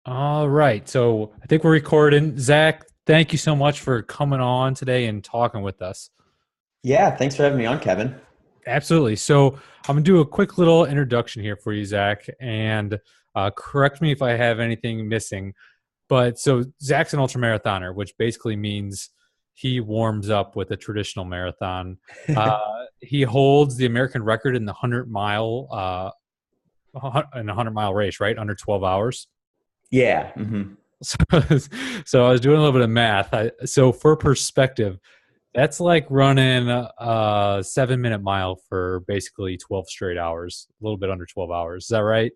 All right. So I think we're recording. Zach, thank you so much for coming on today and talking with us. Yeah, thanks for having me on, Kevin. Absolutely. So I'm going to do a quick little introduction here for you, Zach, and correct me if I have anything missing. But so Zach's an ultramarathoner, which basically means he warms up with a traditional marathon. Uh, he holds the American record in the 100 mile race, right? Under 12 hours. Yeah. So, so I was doing a little bit of math. So for perspective, that's like running a 7 minute mile for basically 12 straight hours, a little bit under 12 hours. Is that right?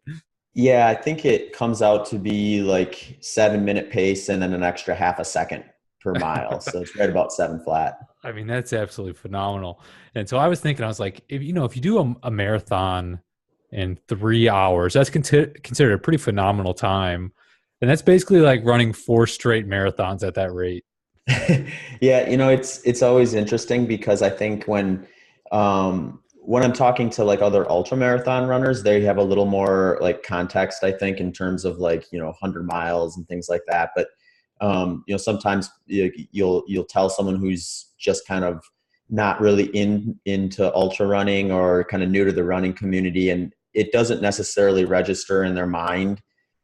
Yeah, I think it comes out to be like 7 minute pace and then an extra half a second per mile. So it's right about seven flat. I mean, that's absolutely phenomenal. And so I was thinking, I was like, if you do a marathon in 3 hours, that's considered a pretty phenomenal time. And that's basically like running four straight marathons at that rate. Yeah, it's always interesting because I think when I'm talking to like other ultra marathon runners, they have a little more like context, I think, in terms of like, 100 miles and things like that. But sometimes you'll tell someone who's just kind of not really into ultra running or kind of new to the running community, and it doesn't necessarily register in their mind.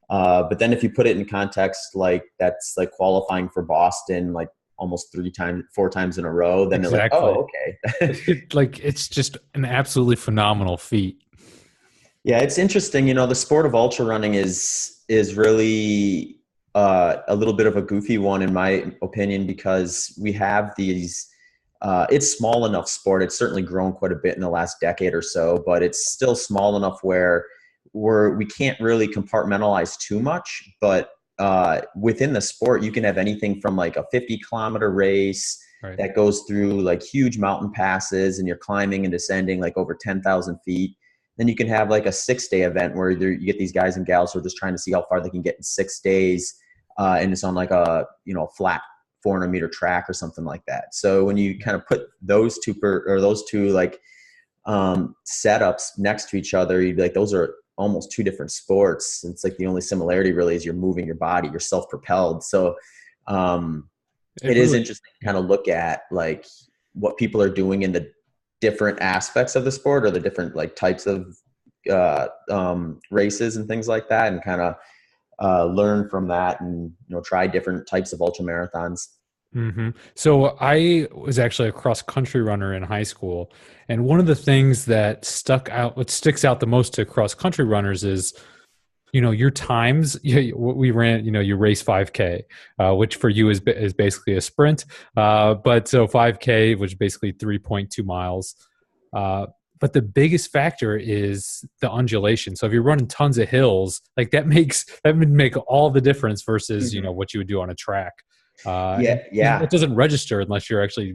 But then if you put it in context, like that's like qualifying for Boston, like almost 3 times, 4 times in a row, then they're like, Exactly. oh, okay. Like it's just an absolutely phenomenal feat. Yeah, it's interesting. The sport of ultra running is really a little bit of a goofy one in my opinion because we have these. It's small enough sport. It's certainly grown quite a bit in the last decade or so, but it's still small enough where we can't really compartmentalize too much. But within the sport, you can have anything from like a 50-kilometer race Right. that goes through like huge mountain passes, and you're climbing and descending like over 10,000 feet. Then you can have like a 6-day event where you get these guys and gals who are just trying to see how far they can get in 6 days, and it's on like a flat 400-meter track or something like that. So when you kind of put those two like setups next to each other, you'd be like, those are almost two different sports. It's like the only similarity really is you're moving your body, you're self-propelled. So It it is really, interesting to kind yeah. of look at like what people are doing in the different aspects of the sport or the different like types of races and things like that, and kind of learn from that, and try different types of ultra marathons. So I was actually a cross country runner in high school, and one of the things that what sticks out the most to cross country runners is, your times. We ran, you race 5K, which for you is basically a sprint, but so 5K, which is basically 3.2 miles. Uh, but the biggest factor is the undulation. So if you're running tons of hills, like that would make all the difference versus Mhm. what you would do on a track. Yeah, It yeah. doesn't register unless you're actually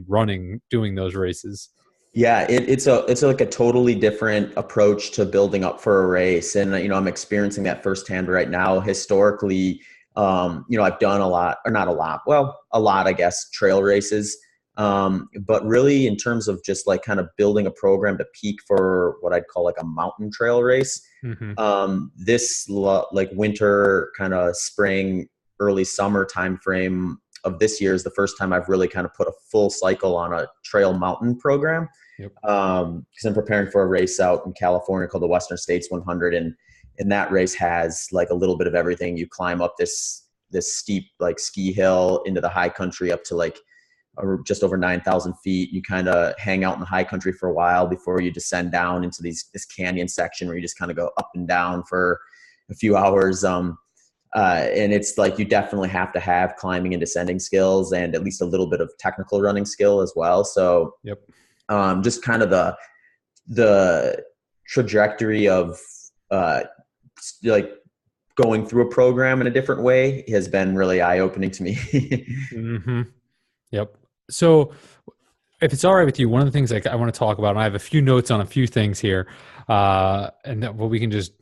doing those races. Yeah, it's like a totally different approach to building up for a race, and I'm experiencing that firsthand right now. Historically, I've done a lot, or not a lot, well, a lot, I guess, trail races. But really, in terms of just like kind of building a program to peak for what I'd call like a mountain trail race, Hmm. like winter, kind of spring, early summer time frame of this year is the first time I've really kind of put a full cycle on a trail mountain program, Yep. because I'm preparing for a race out in California called the Western States 100, and that race has like a little bit of everything. You climb up this steep like ski hill into the high country up to like just over 9,000 feet. You kind of hang out in the high country for a while before you descend down into this canyon section where you just kind of go up and down for a few hours. And it's like you definitely have to have climbing and descending skills and at least a little bit of technical running skill as well. So Yep. just kind of the trajectory of uh, like going through a program in a different way has been really eye opening to me. Hmm. Yep. So if it's all right with you, one of the things I want to talk about, and I have a few notes on a few things here, and that well, we can just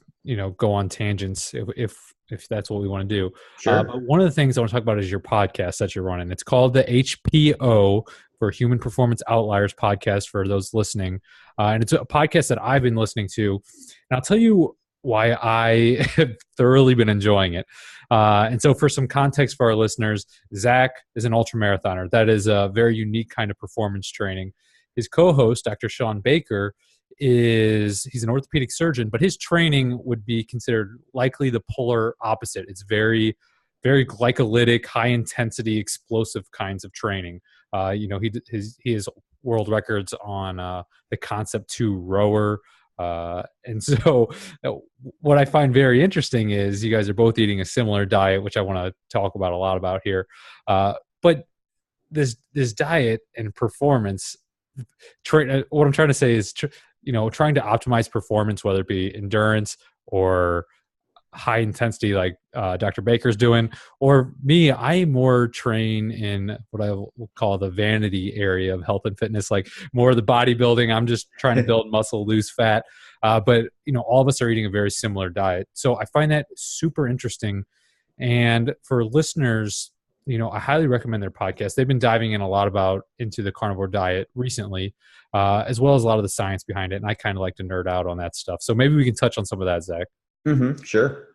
go on tangents if that's what we want to do. But Sure. one of the things I want to talk about is your podcast that you're running. It's called the HPO, for Human Performance Outliers podcast, for those listening, and it's a podcast that I've been listening to. And I'll tell you. why I have thoroughly been enjoying it. And so, for some context for our listeners, Zach is an ultramarathoner. That is a very unique kind of performance training. His co-host, Dr. Shaun Baker, he's an orthopedic surgeon, but his training would be considered likely the polar opposite. It's very, very glycolytic, high intensity, explosive kinds of training. He has world records on the Concept 2 rower. And so what I find very interesting is you guys are both eating a similar diet, which I want to talk about a lot about here. But this diet and performance, what I'm trying to say is, trying to optimize performance, whether it be endurance or high intensity like Dr. Baker's doing, or me, I more train in what I will call the vanity area of health and fitness, like more of the bodybuilding. I'm just trying to build muscle, lose fat. But all of us are eating a very similar diet. So I find that super interesting. And for listeners, I highly recommend their podcast. They've been diving in a lot into the carnivore diet recently, as well as a lot of the science behind it. And I kind of like to nerd out on that stuff. So maybe we can touch on some of that, Zach. Mm-hmm, sure.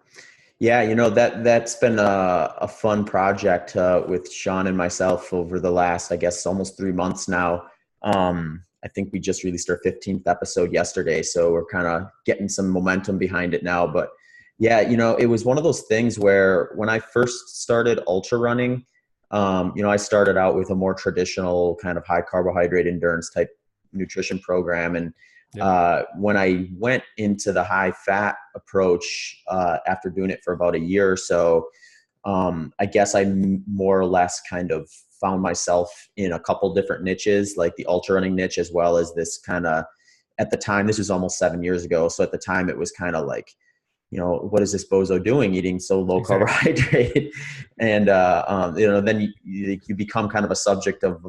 Yeah, that's been a fun project with Shaun and myself over the last, I guess, almost 3 months now. I think we just released our 15th episode yesterday, so we're kind of getting some momentum behind it now. But yeah, it was one of those things where when I first started ultra running, I started out with a more traditional kind of high carbohydrate endurance type nutrition program. And when I went into the high fat approach after doing it for about a year or so, I guess I more or less kind of found myself in a couple different niches, like the ultra running niche, as well as this kind of, at the time, this was almost 7 years ago. So at the time it was kind of like, what is this bozo doing eating so low carbohydrate? And, then you become kind of a subject of,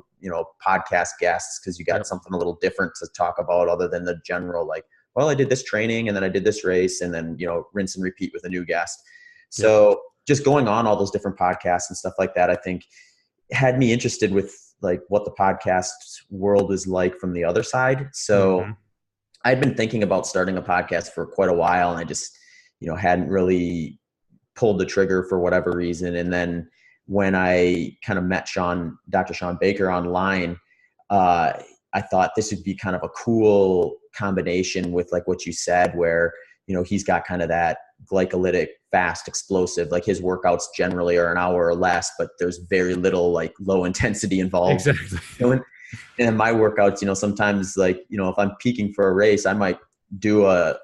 podcast guests, because you got something a little different to talk about other than the general, like, well, I did this training and then I did this race, and then, rinse and repeat with a new guest. So just going on all those different podcasts and stuff like that, I think had me interested with like what the podcast world is like from the other side. So I'd been thinking about starting a podcast for quite a while, and I just, hadn't really pulled the trigger for whatever reason. And then when I kind of met Dr. Shaun Baker online, I thought this would be kind of a cool combination with like what you said, where, he's got kind of that glycolytic, fast, explosive, like his workouts generally are an hour or less, but there's very little like low intensity involved. Exactly. And my workouts, sometimes like, if I'm peaking for a race, I might do a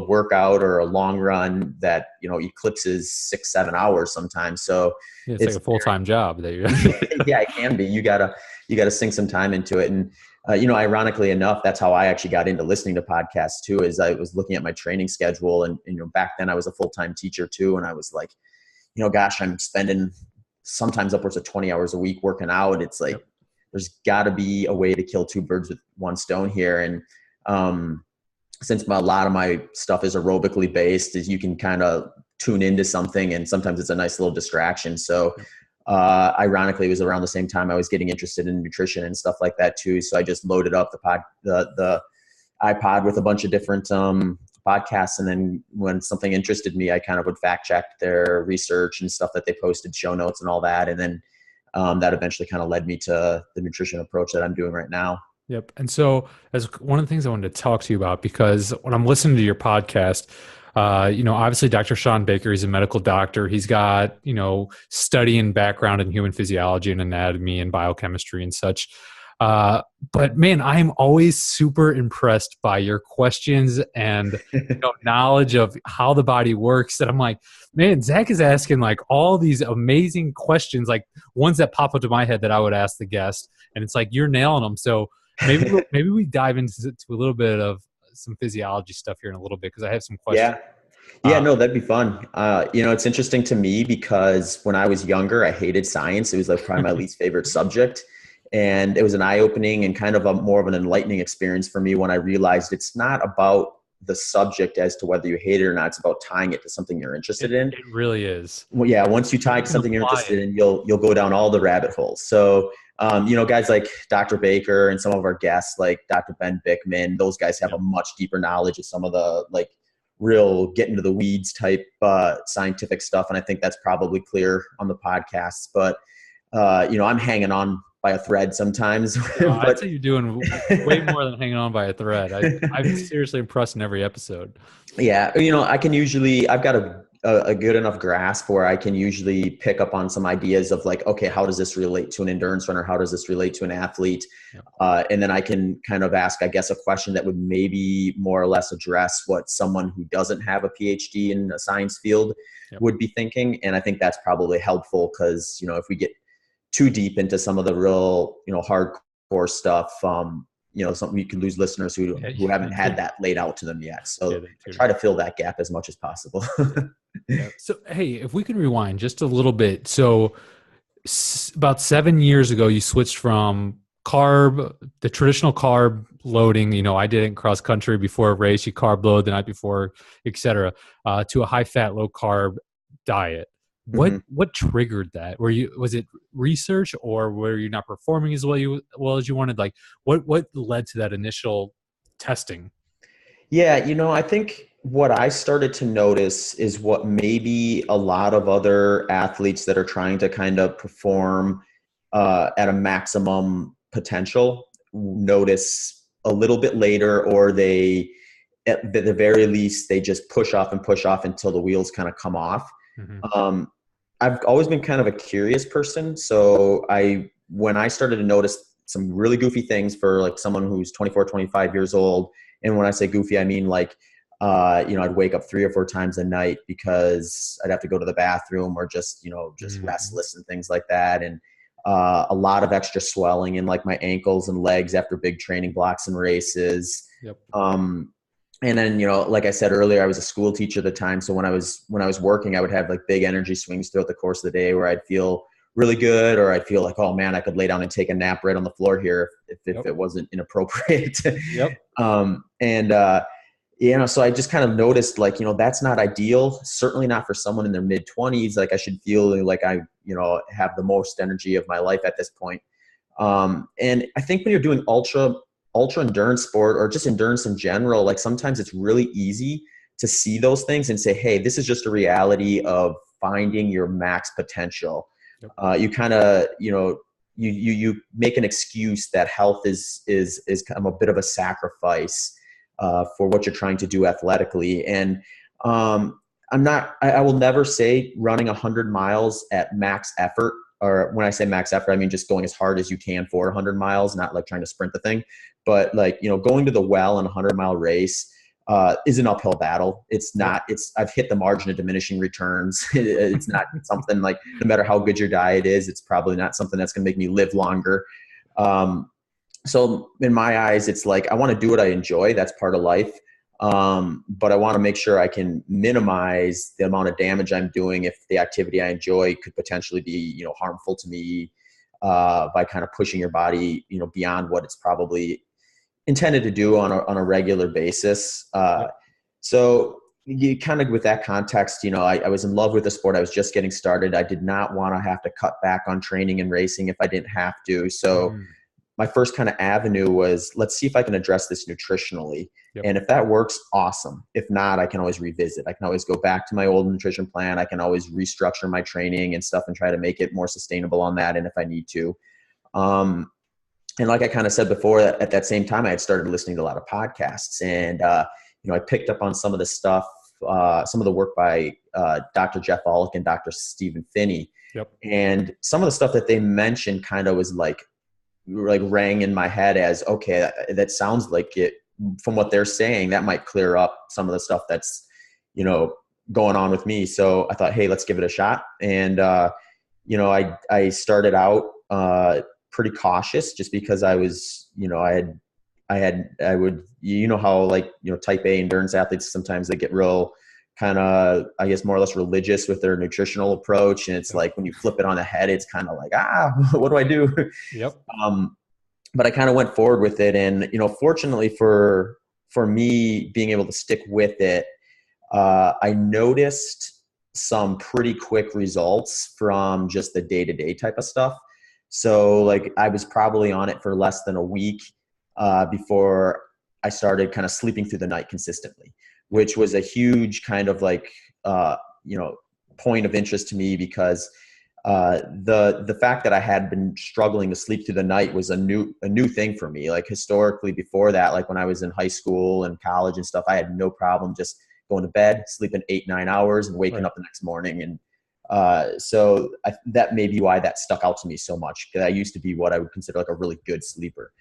workout or a long run that, eclipses 6-7 hours sometimes. So it's like a full-time job that yeah, it can be. You gotta sink some time into it. And, ironically enough, that's how I actually got into listening to podcasts too, is I was looking at my training schedule, and, back then I was a full-time teacher too. And I was like, gosh, I'm spending sometimes upwards of 20 hours a week working out. It's like, there's gotta be a way to kill two birds with one stone here. And, since a lot of my stuff is aerobically based, is you can kind of tune into something, and sometimes it's a nice little distraction. So ironically, it was around the same time I was getting interested in nutrition and stuff like that too. So I just loaded up the iPod with a bunch of different podcasts. And then when something interested me, I kind of would fact check their research and stuff that they posted, show notes and all that. And then that eventually kind of led me to the nutrition approach that I'm doing right now. Yep. And so as one of the things I wanted to talk to you about, because when I'm listening to your podcast, obviously Dr. Shaun Baker, he's a medical doctor. He's got, study and background in human physiology and anatomy and biochemistry and such. But man, I'm always super impressed by your questions and knowledge of how the body works. That I'm like, man, Zach is asking like all these amazing questions, like ones that pop up to my head that I would ask the guest. And it's like, you're nailing them. So maybe we dive into a little bit of some physiology stuff here in a little bit, because I have some questions. Yeah, no, that'd be fun. It's interesting to me because when I was younger, I hated science. It was like probably my least favorite subject. And it was an eye-opening and kind of more of an enlightening experience for me when I realized it's not about the subject as to whether you hate it or not. It's about tying it to something you're interested in. It really is. Well, yeah, once you tie it to something you're interested in, you'll go down all the rabbit holes. So, guys like Dr. Baker and some of our guests like Dr. Ben Bickman, those guys have a much deeper knowledge of some of the like real get into the weeds type scientific stuff. And I think that's probably clear on the podcasts, but I'm hanging on by a thread sometimes. I'd But say you're doing way more than hanging on by a thread. I'm seriously impressed in every episode. yeah, I've got a good enough grasp where I can usually pick up on some ideas of like, okay, how does this relate to an endurance runner? How does this relate to an athlete? Yep. And then I can kind of ask, I guess, a question that would maybe more or less address what someone who doesn't have a PhD in a science field Yep. would be thinking. And I think that's probably helpful because, if we get too deep into some of the real, hardcore stuff, something you could lose listeners who haven't had that laid out to them yet. So I try to fill that gap as much as possible. Yeah. So, hey, if we can rewind just a little bit. So about 7 years ago, you switched from the traditional carb loading, I did it in cross country before a race, you carb load the night before, etc., to a high fat, low carb diet. What triggered that? Was it research, or were you not performing as well as you wanted? Like what led to that initial testing? Yeah, I think what I started to notice is what maybe a lot of other athletes that are trying to kind of perform at a maximum potential notice a little bit later, or they, at the very least, they just push off until the wheels kind of come off. Mm-hmm. I've always been kind of a curious person. So when I started to notice some really goofy things for like someone who's 24, 25 years old. And when I say goofy, I mean like, I'd wake up 3 or 4 times a night because I'd have to go to the bathroom, or just restless and things like that. And a lot of extra swelling in like my ankles and legs after big training blocks and races. Yep. And then, like I said earlier, I was a school teacher at the time. So when I was working, I would have like big energy swings throughout the course of the day where I'd feel really good, or I'd feel like, oh man, I could lay down and take a nap right on the floor here if it wasn't inappropriate. Yep. So I just kind of noticed like, that's not ideal. Certainly not for someone in their mid-20s. Like I should feel like I, have the most energy of my life at this point. And I think when you're doing ultra endurance sport, or just endurance in general, like sometimes it's really easy to see those things and say, hey, this is just a reality of finding your max potential. Yep. You kind of, you make an excuse that health is kind of a bit of a sacrifice for what you're trying to do athletically. And I will never say running 100 miles at max effort, or when I say max effort, I mean just going as hard as you can for 100 miles, not like trying to sprint the thing, but like, going to the well in a 100-mile race is an uphill battle. It's not, I've hit the margin of diminishing returns. It's not something like, no matter how good your diet is, it's probably not something that's going to make me live longer. So in my eyes, it's like, I want to do what I enjoy. That's part of life. But I want to make sure I can minimize the amount of damage I'm doing if the activity I enjoy could potentially be, harmful to me by kind of pushing your body, beyond what it's probably intended to do on a regular basis. So you kind of, with that context, I was in love with the sport. I was just getting started. I did not want to have to cut back on training and racing if I didn't have to. So my first kind of avenue was, let's see if I can address this nutritionally. Yep. And if that works, awesome. If not, I can always revisit. I can always go back to my old nutrition plan. I can always restructure my training and stuff and try to make it more sustainable on that. And if I need to, and like I kind of said before, at that same time, I had started listening to a lot of podcasts, and, I picked up on some of the stuff, some of the work by Dr. Jeff Olick and Dr. Stephen Finney. Yep. And some of the stuff that they mentioned kind of was like rang in my head as, okay, that sounds like it, from what they're saying, that might clear up some of the stuff that's, going on with me. So I thought, hey, let's give it a shot. And, I started out pretty cautious just because I was, I would, how like, type A endurance athletes, sometimes they get real kind of, I guess, more or less religious with their nutritional approach. And it's like, when you flip it on the head, it's kind of like, what do I do? Yep. But I kind of went forward with it. And, fortunately for me being able to stick with it, I noticed some pretty quick results from just the day-to-day type of stuff. So like I was probably on it for less than a week before I started kind of sleeping through the night consistently, which was a huge kind of like, you know, point of interest to me because the fact that I had been struggling to sleep through the night was a new thing for me. Like historically before that, like when I was in high school and college and stuff, I had no problem just going to bed, sleeping 8-9 hours and waking Right. up the next morning. And that may be why that stuck out to me so much, because I used to be what I would consider like a really good sleeper.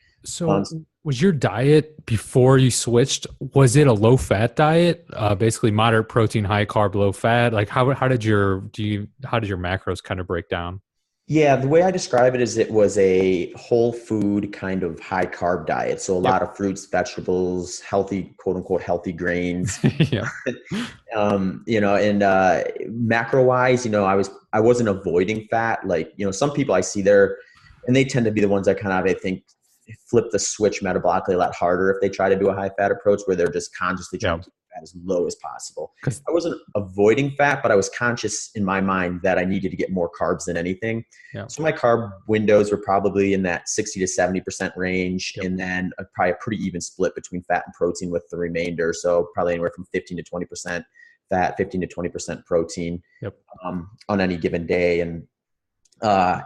Um, So was your diet before you switched, was it a low fat diet? Basically moderate protein, high carb, low fat? Like how did your macros kind of break down? Yeah, the way I describe it is it was a whole food kind of high carb diet. So a Yep. lot of fruits, vegetables, healthy, quote unquote, healthy grains. Yep. You know, and macro wise, you know, I wasn't avoiding fat. Like, you know, some people I see there, and they tend to be the ones that kind of, I think, flip the switch metabolically a lot harder if they try to do a high fat approach where they're just consciously trying to Yep. keep fat as low as possible. 'Cause I wasn't avoiding fat, but I was conscious in my mind that I needed to get more carbs than anything. yep. So my carb windows were probably in that 60 to 70% range, Yep. and then probably a pretty even split between fat and protein with the remainder. So probably anywhere from 15 to 20% fat, 15 to 20% protein Yep. on any given day. And uh,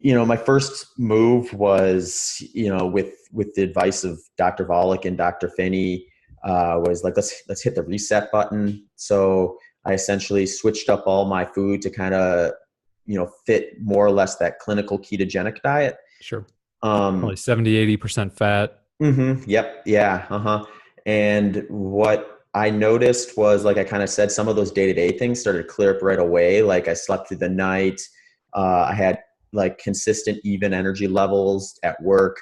you know, my first move was, you know, with the advice of Dr. Volek and Dr. Finney, was like, let's hit the reset button. So I essentially switched up all my food to kind of, you know, fit more or less that clinical ketogenic diet. Sure. Probably Um, 70, 80% fat. yep. Yeah. Uh-huh. And what I noticed was, like I kind of said, some of those day-to-day things started to clear up right away. Like I slept through the night. I had like consistent, even energy levels at work.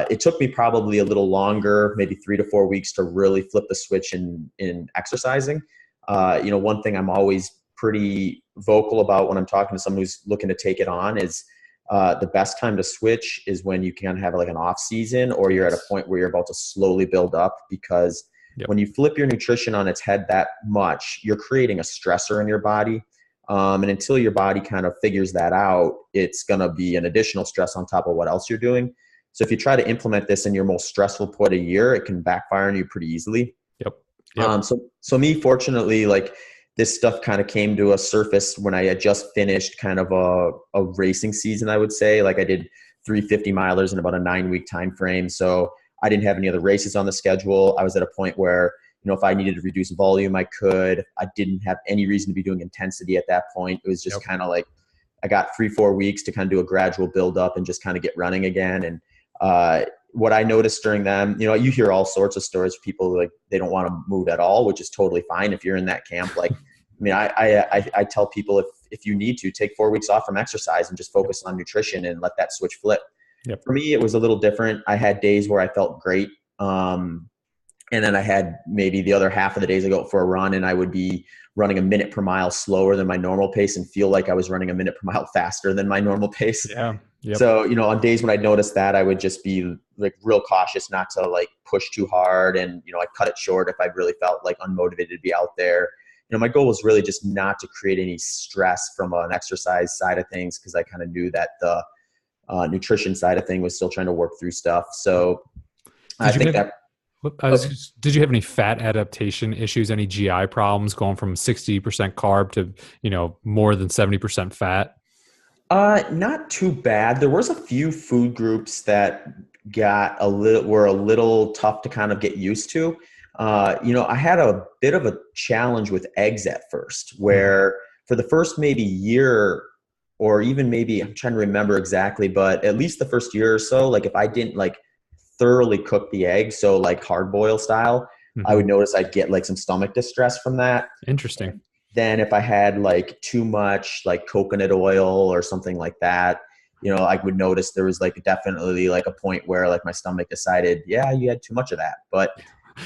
It took me probably a little longer, maybe 3 to 4 weeks, to really flip the switch in exercising. You know, one thing I'm always pretty vocal about when I'm talking to someone who's looking to take it on is the best time to switch is when you can have like an off season, or you're at a Yes. point where you're about to slowly build up, because Yep. when you flip your nutrition on its head that much, you're creating a stressor in your body. And until your body kind of figures that out, it's going to be an additional stress on top of what else you're doing. So if you try to implement this in your most stressful point of year, it can backfire on you pretty easily. Yep. Yep. So me, fortunately, like this stuff kind of came to a surface when I had just finished kind of a racing season, I would say. Like I did 350 milers in about a 9-week time frame. So I didn't have any other races on the schedule. I was at a point where, you know, if I needed to reduce volume, I could. I didn't have any reason to be doing intensity at that point. It was just Yep. kind of like I got 3-4 weeks to kind of do a gradual build up and just kind of get running again. And what I noticed during them, you know, you hear all sorts of stories of people like they don't want to move at all, which is totally fine if you're in that camp. Like, I mean, I tell people if you need to take 4 weeks off from exercise and just focus on nutrition and let that switch flip. Yep. For me, it was a little different. I had days where I felt great. And then I had maybe the other half of the days I go for a run and I would be running a minute per mile slower than my normal pace and feel like I was running a minute per mile faster than my normal pace. Yeah. Yep. So, you know, on days when I noticed that, I would just be like real cautious not to like push too hard. And, you know, I'd cut it short if I really felt like unmotivated to be out there. You know, my goal was really just not to create any stress from an exercise side of things, because I kind of knew that the nutrition side of thing was still trying to work through stuff. So I Did you think have, that, did you have any fat adaptation issues, any GI problems going from 60% carb to, you know, more than 70% fat? not too bad. There was a few food groups that were a little tough to kind of get used to. You know, I had a bit of a challenge with eggs at first, where for the first maybe year, or even maybe, I'm trying to remember exactly, but at least the first year or so, like if I didn't like thoroughly cook the egg, so like hard boil style, I Mm-hmm. would notice I'd get like some stomach distress from that. Interesting. Then if I had like too much like coconut oil or something like that, you know, I would notice there was like definitely like a point where like my stomach decided, yeah, you had too much of that. But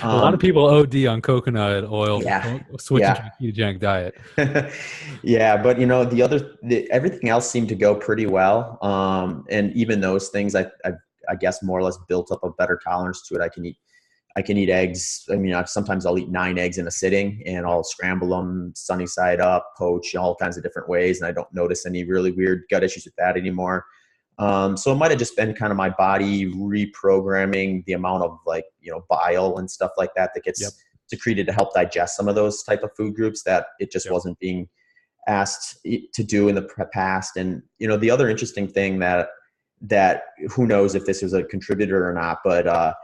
A lot of um, people OD on coconut oil, yeah, switching to yeah. a ketogenic diet. Yeah, but you know, everything else seemed to go pretty well. And even those things, I guess more or less built up a better tolerance to it. I can eat eggs. I mean, sometimes I'll eat 9 eggs in a sitting, and I'll scramble them sunny side up, poach, all kinds of different ways. And I don't notice any really weird gut issues with that anymore. So it might've just been kind of my body reprogramming the amount of like, you know, bile and stuff like that Yep. gets secreted to help digest some of those type of food groups that it just wasn't being asked to do in the past. And, the other interesting thing that who knows if this was a contributor or not, but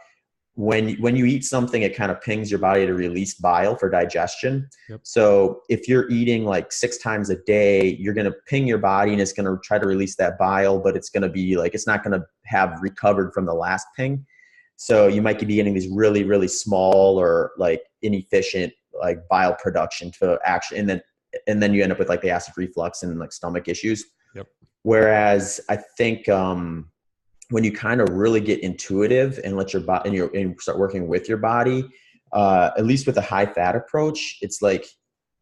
when you eat something, it kind of pings your body to release bile for digestion. Yep. So if you're eating like 6 times a day, you're going to ping your body and it's going to try to release that bile, but it's going to be like, it's not going to have recovered from the last ping. So you might be getting these really, really small or like inefficient like bile production to actually, and then you end up with like the acid reflux and like stomach issues. Yep. Whereas I think, when you kind of really get intuitive and let your body and start working with your body, at least with a high fat approach, it's like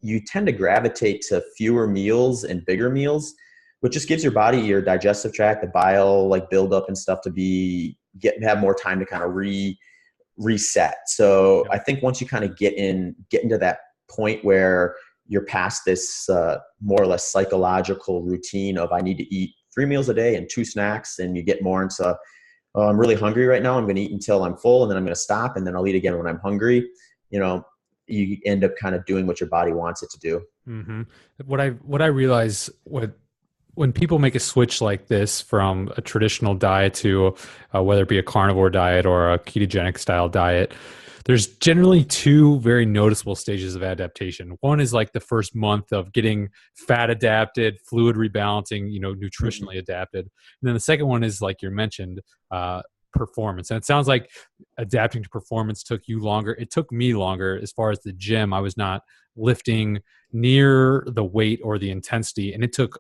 you tend to gravitate to fewer meals and bigger meals, which just gives your body, your digestive tract, the bile like build up and stuff to have more time to kind of reset. So I think once you kind of get into that point where you're past this more or less psychological routine of I need to eat 3 meals a day and 2 snacks, and you get more into, oh, I'm really hungry right now, I'm going to eat until I'm full, and then I'm going to stop, and then I'll eat again when I'm hungry. You end up kind of doing what your body wants it to do. Mm-hmm. What I realize when people make a switch like this from a traditional diet to whether it be a carnivore diet or a ketogenic style diet, there's generally 2 very noticeable stages of adaptation. One is like the first month of getting fat adapted, fluid rebalancing, nutritionally adapted. And then the second one is like you mentioned, performance. And it sounds like adapting to performance took you longer. It took me longer as far as the gym. I was not lifting near the weight or the intensity. And it took,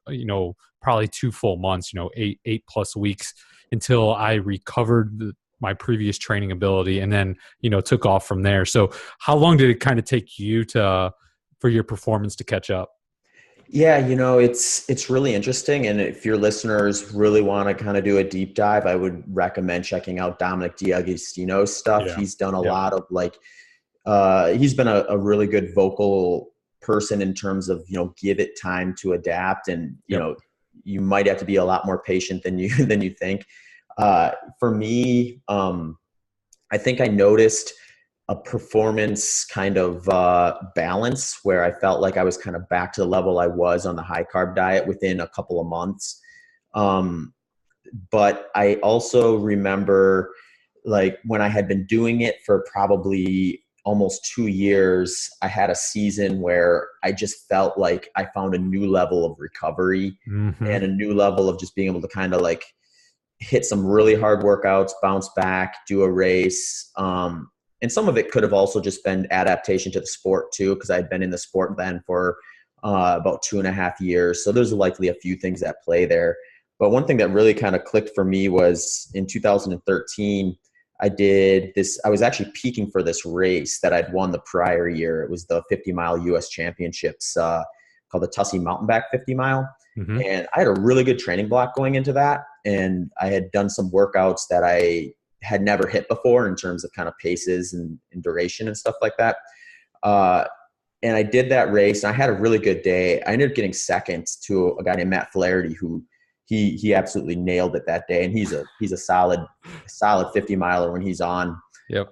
probably 2 full months, 8+ weeks until I recovered my previous training ability and then, took off from there. So how long did it kind of take you for your performance to catch up? Yeah, it's really interesting. And if your listeners really want to kind of do a deep dive, I would recommend checking out Dominic D'Agostino's stuff. Yeah. He's done a lot of he's been a really good vocal person in terms of, give it time to adapt. And, you might have to be a lot more patient than you think. For me, I think I noticed a performance kind of balance where I felt like I was kind of back to the level I was on the high carb diet within a couple of months. But I also remember like when I had been doing it for probably almost 2 years, I had a season where I just felt like I found a new level of recovery and a new level of just being able to kind of like hit some really hard workouts, bounce back, do a race. And some of it could have also just been adaptation to the sport too, because I'd been in the sport then for about 2.5 years. So there's likely a few things at play there. But one thing that really kind of clicked for me was in 2013, I was actually peaking for this race that I'd won the prior year. It was the 50-mile US Championships called the Tussey Mountain Back 50 mile. Mm-hmm. And I had a really good training block going into that. And I had done some workouts that I had never hit before in terms of kind of paces and duration and stuff like that. And I did that race and I had a really good day. I ended up getting second to a guy named Matt Flaherty, who he absolutely nailed it that day. And he's a solid 50 miler when he's on. Yep.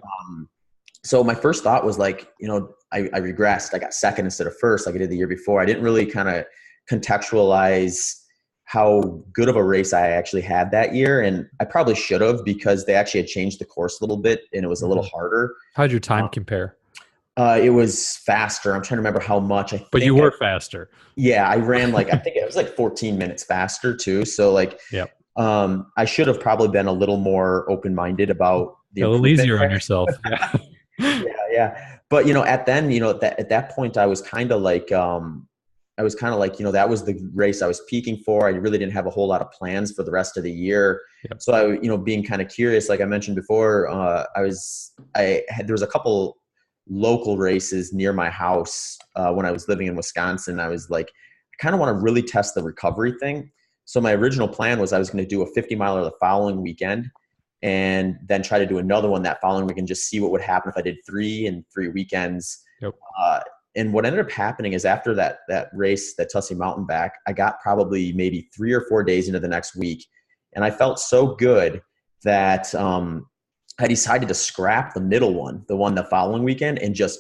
So my first thought was like, I regressed. I got second instead of first like I did the year before. I didn't really kind of contextualize how good of a race I actually had that year. And I probably should have, because they actually had changed the course a little bit and it was a little harder. How'd your time compare? It was faster. I'm trying to remember how much. But you were faster. Yeah, I ran I think it was like 14 minutes faster too. So yep. I should have probably been a little more open-minded about a little easier on yourself. Yeah. yeah. But at that point I was kind of like, that was the race I was peaking for. I really didn't have a whole lot of plans for the rest of the year. Yep. So being kind of curious, like I mentioned before, there was a couple local races near my house when I was living in Wisconsin. I was like, I kind of want to really test the recovery thing. So my original plan was I was going to do a 50 miler the following weekend and then try to do another one that following weekend, just see what would happen if I did 3 in 3 weekends. Yep. And what ended up happening is after that race, that Tussey Mountain Back, I got probably maybe 3 or 4 days into the next week. And I felt so good that I decided to scrap the middle one, the one the following weekend, and just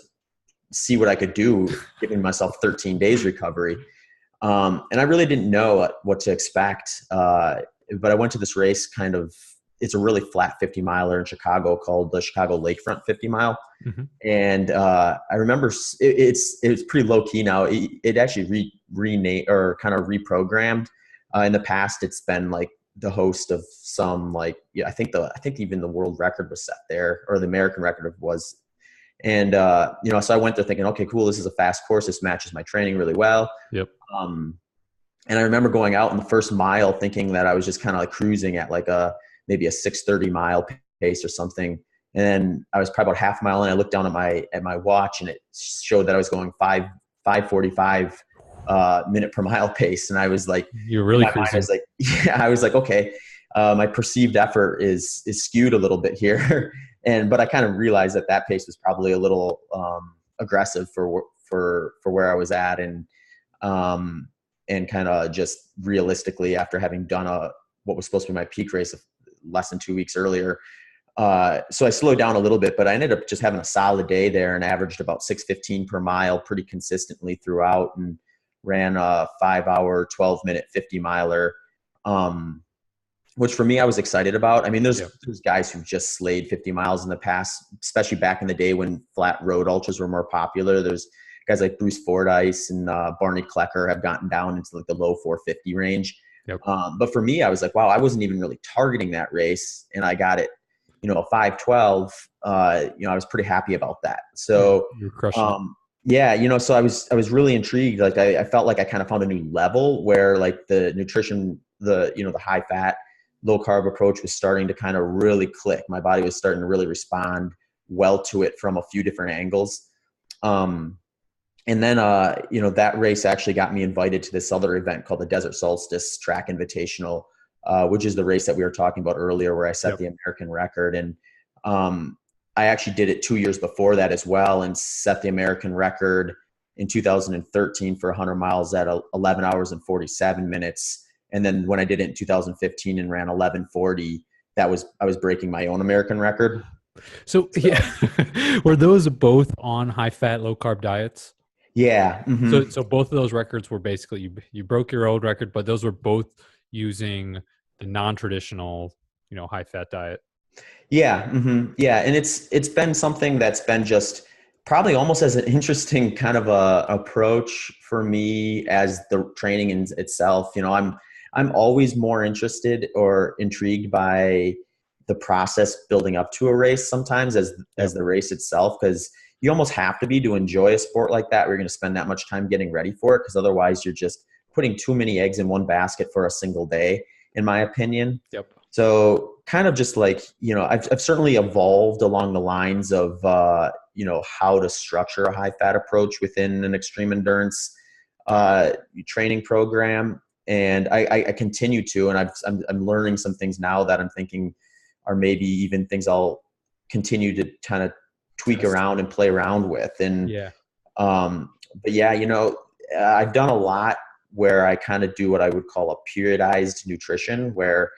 see what I could do, giving myself 13 days recovery. And I really didn't know what to expect. But I went to this race it's a really flat 50 miler in Chicago called the Chicago Lakefront 50 mile. Mm-hmm. And I remember it's pretty low key now. It actually renamed or kind of reprogrammed. In the past, it's been like the host of some I think even the world record was set there, or the American record was. And so I went there thinking, okay, cool, this is a fast course. This matches my training really well. Yep. And I remember going out in the first mile thinking that I was just kind of like cruising at like maybe a 6:30 mile pace or something. And then I was probably about half a mile in. I looked down at my watch, and it showed that I was going 5:45 minute per mile pace. And I was like, you're really in my mind, cruising. I was like, okay, my perceived effort is skewed a little bit here. But I kind of realized that pace was probably a little aggressive for where I was at. And kind of just realistically, after having done what was supposed to be my peak race less than 2 weeks earlier. So I slowed down a little bit, but I ended up just having a solid day there and averaged about 6:15 per mile pretty consistently throughout, and ran a 5-hour, 12-minute 50 miler, which for me, I was excited about. I mean, there's guys who've just slayed 50 miles in the past, especially back in the day when flat road ultras were more popular. There's guys like Bruce Fordyce and Barney Klecker have gotten down into like the low 450 range. Yep. But for me, I was like, wow, I wasn't even really targeting that race, and I got it, a 5:12. I was pretty happy about that. So you're crushing it. yeah, so I was really intrigued. Like I felt like I kind of found a new level where like the nutrition, the high fat, low carb approach was starting to kind of really click. My body was starting to really respond well to it from a few different angles. And then, that race actually got me invited to this other event called the Desert Solstice Track Invitational, which is the race that we were talking about earlier, where I set the American record. And I actually did it 2 years before that as well, and set the American record in 2013 for 100 miles at 11 hours and 47 minutes. And then when I did it in 2015 and ran 11:40, I was breaking my own American record. So yeah, were those both on high fat, low carb diets? Yeah. Mm-hmm. So both of those records were basically, you broke your old record, but those were both using the non-traditional, high fat diet. Yeah. Mm-hmm. Yeah. And it's been something that's been just probably almost as an interesting kind of a approach for me as the training in itself. I'm always more interested or intrigued by the process building up to a race sometimes as the race itself, because you almost have to be to enjoy a sport like that, where you're going to spend that much time getting ready for it, because otherwise you're just putting too many eggs in one basket for a single day, in my opinion. Yep. So kind of just like, I've certainly evolved along the lines of, how to structure a high fat approach within an extreme endurance training program. And I continue to, and I'm learning some things now that I'm thinking are maybe even things I'll continue to kind of tweak around and play around with. And, but yeah, I've done a lot where I kind of do what I would call a periodized nutrition, where,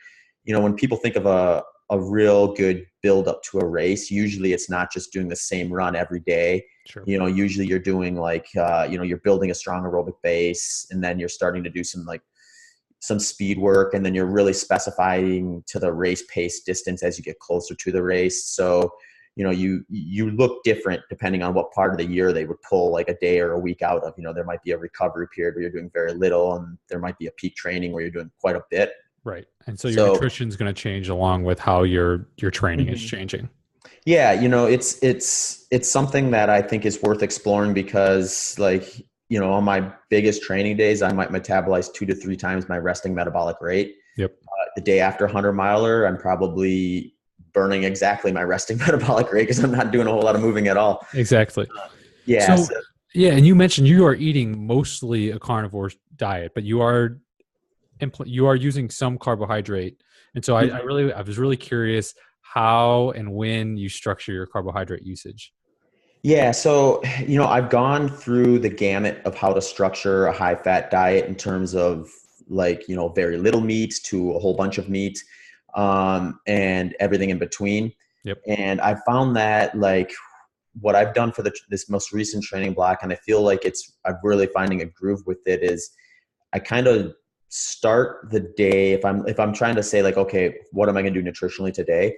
when people think of a real good build up to a race, usually it's not just doing the same run every day. Sure. Usually you're doing like, you're building a strong aerobic base, and then you're starting to do some speed work, and then you're really specifying to the race pace distance as you get closer to the race. So, you look different depending on what part of the year they would pull like a day or a week out of. There might be a recovery period where you're doing very little, and there might be a peak training where you're doing quite a bit. Right. And so your nutrition is going to change along with how your training is changing. Yeah. It's something that I think is worth exploring, because like, on my biggest training days, I might metabolize 2 to 3 times my resting metabolic rate. Yep. The day after 100 miler, I'm probably burning exactly my resting metabolic rate, because I'm not doing a whole lot of moving at all. Exactly. Yeah. So, yeah. And you mentioned you are eating mostly a carnivore diet, but you are using some carbohydrate. And so I was really curious how and when you structure your carbohydrate usage. Yeah. So, I've gone through the gamut of how to structure a high fat diet in terms of like, very little meat to a whole bunch of meat, and everything in between. Yep. And I found that like what I've done for this most recent training block, and I feel like I'm really finding a groove with it, is I kind of start the day, if I'm trying to say like, okay, what am I going to do nutritionally today?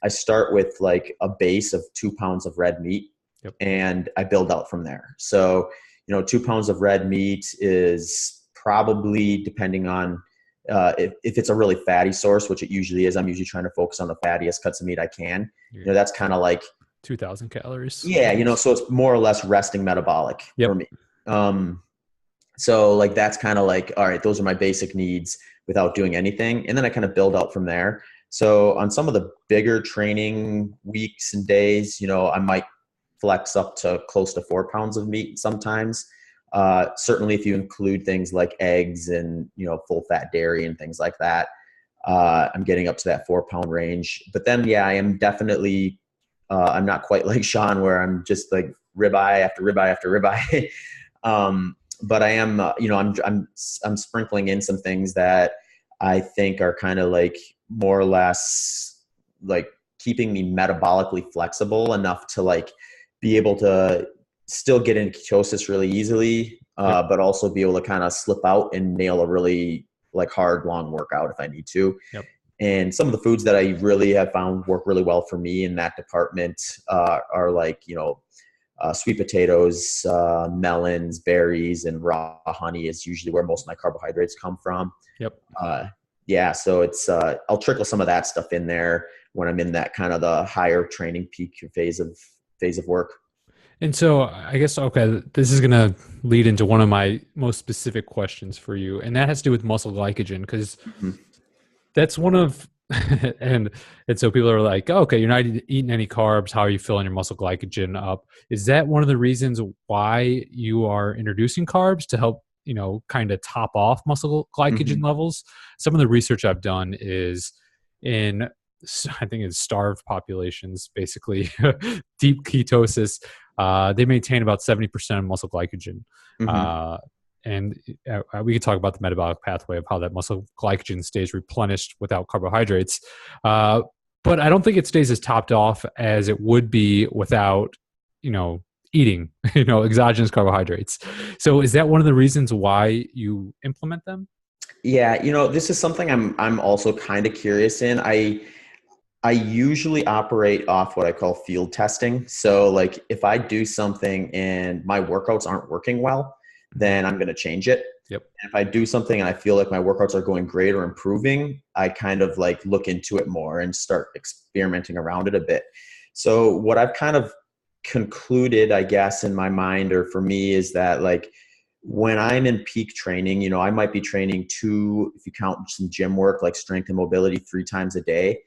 I start with like a base of 2 pounds of red meat. Yep. And I build out from there. So, 2 pounds of red meat is probably, depending on if it's a really fatty source, which it usually is, I'm usually trying to focus on the fattiest cuts of meat I can. That's kind of like 2,000 calories. Yeah, so it's more or less resting metabolic for me. So like that's kind of like, all right, those are my basic needs without doing anything. And then I kind of build out from there. So on some of the bigger training weeks and days, I might flex up to close to 4 pounds of meat sometimes. Certainly if you include things like eggs and, full fat dairy and things like that, I'm getting up to that 4 pound range. But then, yeah, I am definitely, I'm not quite like Shaun where I'm just like ribeye after ribeye after ribeye. But I am, I'm sprinkling in some things that I think are kind of like more or less like keeping me metabolically flexible enough to like be able to still get into ketosis really easily, but also be able to kind of slip out and nail a really like hard, long workout if I need to. Yep. And some of the foods that I really have found work really well for me in that department are like, sweet potatoes, melons, berries, and raw honey is usually where most of my carbohydrates come from. Yep. So it's I'll trickle some of that stuff in there when I'm in that kind of the higher training peak phase of work. And so I guess, okay, this is going to lead into one of my most specific questions for you, and that has to do with muscle glycogen, because that's one of, and so people are like, oh, okay, you're not eating any carbs. How are you filling your muscle glycogen up? Is that one of the reasons why you are introducing carbs to help, kind of top off muscle glycogen levels? Some of the research I've done is I think it's starved populations, basically deep ketosis. They maintain about 70% of muscle glycogen. And we could talk about the metabolic pathway of how that muscle glycogen stays replenished without carbohydrates. But I don't think it stays as topped off as it would be without, eating, exogenous carbohydrates. So is that one of the reasons why you implement them? Yeah, this is something I'm also kind of curious in. I usually operate off what I call field testing. So like if I do something and my workouts aren't working well, then I'm going to change it. Yep. And if I do something and I feel like my workouts are going great or improving, I kind of like look into it more and start experimenting around it a bit. So what I've kind of concluded, I guess, in my mind or for me is that like when I'm in peak training, I might be training if you count some gym work, like strength and mobility 3 times a day.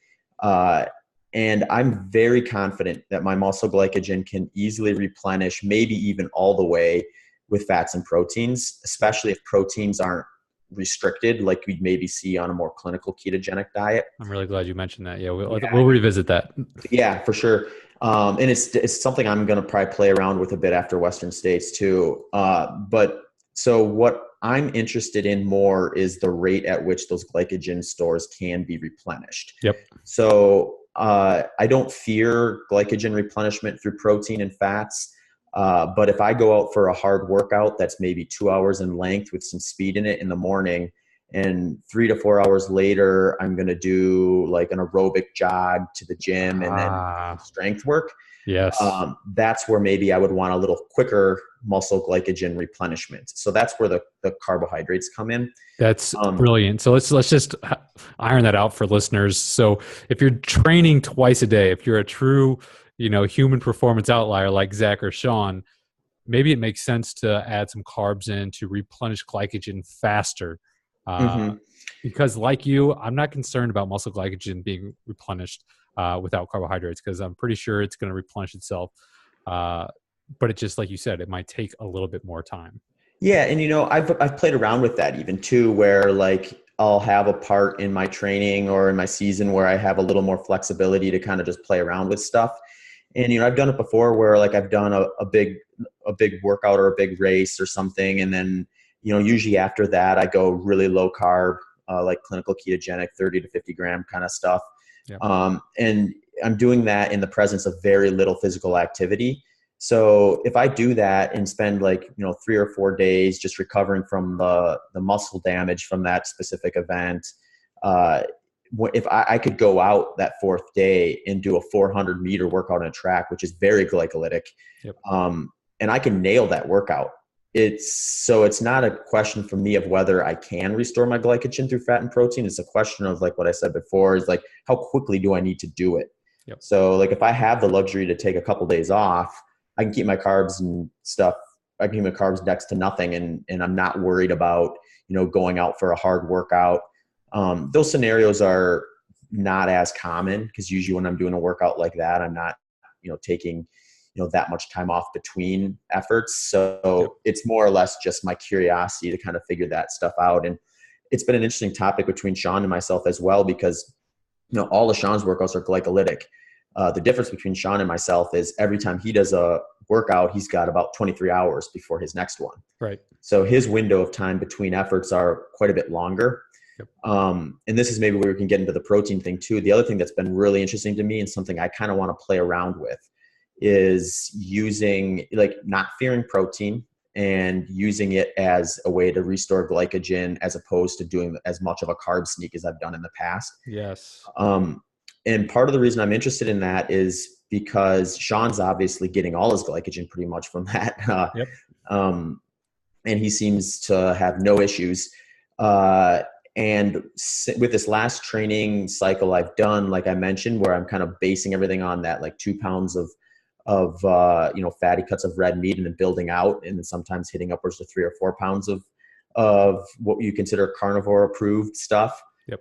And I'm very confident that my muscle glycogen can easily replenish, maybe even all the way with fats and proteins, especially if proteins aren't restricted like we'd maybe see on a more clinical ketogenic diet. I'm really glad you mentioned that. Yeah, we'll revisit that. Yeah, for sure. And it's something I'm going to probably play around with a bit after Western States too. But so what I'm interested in more is the rate at which those glycogen stores can be replenished. Yep. So I don't fear glycogen replenishment through protein and fats. But if I go out for a hard workout that's maybe 2 hours in length with some speed in it in the morning, and 3 to 4 hours later, I'm going to do like an aerobic jog to the gym and then strength work. Yes. That's where maybe I would want a little quicker muscle glycogen replenishment. So that's where the carbohydrates come in. That's brilliant. So let's just iron that out for listeners. So if you're training twice a day, if you're a true, human performance outlier like Zach or Shaun, maybe it makes sense to add some carbs in to replenish glycogen faster. Because like you, I'm not concerned about muscle glycogen being replenished without carbohydrates, because I'm pretty sure it's going to replenish itself. But it just, like you said, it might take a little bit more time. Yeah. And, I've played around with that even too, where like I'll have a part in my training or in my season where I have a little more flexibility to kind of just play around with stuff. And, I've done it before where like I've done a big workout or a big race or something. And then, usually after that, I go really low carb, like clinical ketogenic, 30 to 50 gram kind of stuff. Yeah. And I'm doing that in the presence of very little physical activity. So if I do that and spend like, 3 or 4 days just recovering from the muscle damage from that specific event, if I could go out that fourth day and do a 400-meter workout on a track, which is very glycolytic, Yep. and I can nail that workout. It's not a question for me of whether I can restore my glycogen through fat and protein. It's a question of like what I said before is like, how quickly do I need to do it? Yep. So like if I have the luxury to take a couple days off, I can keep my carbs and stuff. I can keep my carbs next to nothing. And I'm not worried about, going out for a hard workout. Those scenarios are not as common because usually when I'm doing a workout like that, I'm not, taking, that much time off between efforts. So it's more or less just my curiosity to kind of figure that stuff out. And it's been an interesting topic between Shaun and myself as well, because, all of Shaun's workouts are glycolytic. The difference between Shaun and myself is every time he does a workout, he's got about 23 hours before his next one. Right. So his window of time between efforts are quite a bit longer. Yep. And this is maybe where we can get into the protein thing too. The other thing that's been really interesting to me and something I kind of want to play around with is using, like, not fearing protein and using it as a way to restore glycogen as opposed to doing as much of a carb sneak as I've done in the past. Yes. And part of the reason I'm interested in that is because Shaun's obviously getting all his glycogen pretty much from that. Yep. And he seems to have no issues. And with this last training cycle I've done, like I mentioned, where I'm kind of basing everything on that, like 2 pounds of fatty cuts of red meat and then building out, and then sometimes hitting upwards to 3 or 4 pounds of what you consider carnivore approved stuff. Yep.